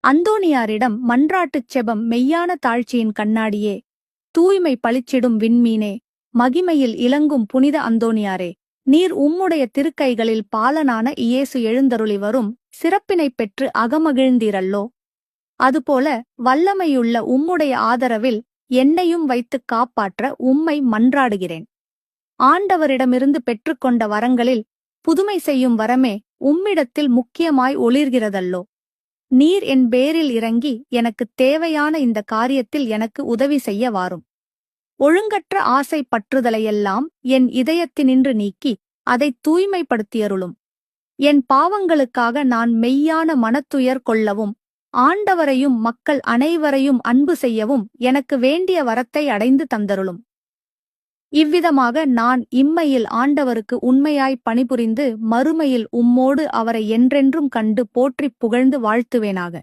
அந்தோணியாரிடம் மன்றாட்டுச் செபம். மெய்யான தாழ்ச்சியின் கண்ணாடியே, தூய்மை பளிச்சிடும் விண்மீனே, மகிமையில் இலங்கும் புனித அந்தோணியாரே, நீர் உம்முடைய திருக்கைகளில் பாலனான இயேசு எழுந்தருளி வரும் சிறப்பினைப் பெற்று அகமகிழ்ந்தீரல்லோ. அதுபோல வல்லமையுள்ள உம்முடைய ஆதரவில் என்னையும் வைத்துக் காப்பாற்ற உம்மை மன்றாடுகிறேன். ஆண்டவரிடமிருந்து பெற்றுக்கொண்ட வரங்களில் புதுமை செய்யும் வரமே உம்மிடத்தில் முக்கியமாய் ஒளிர்கிறதல்லோ. நீர் என் பேரில் இறங்கி எனக்குத் தேவையான இந்த காரியத்தில் எனக்கு உதவி செய்ய வாரும். ஒழுங்கற்ற ஆசை பற்றுதலையெல்லாம் என் இதயத்தினின்று நீக்கி அதைத் தூய்மைப்படுத்தியருளும். என் பாவங்களுக்காக நான் மெய்யான மனத்துயர் கொள்ளவும், ஆண்டவரையும் மக்கள் அனைவரையும் அன்பு செய்யவும் எனக்கு வேண்டிய வரத்தை அடைந்து தந்தருளும். இவ்விதமாக நான் இம்மையில் ஆண்டவருக்கு உண்மையாய் பணிபுரிந்து மறுமையில் உம்மோடு அவரை என்றென்றும் கண்டு போற்றிப் புகழ்ந்து வாழ்த்துவேனாக.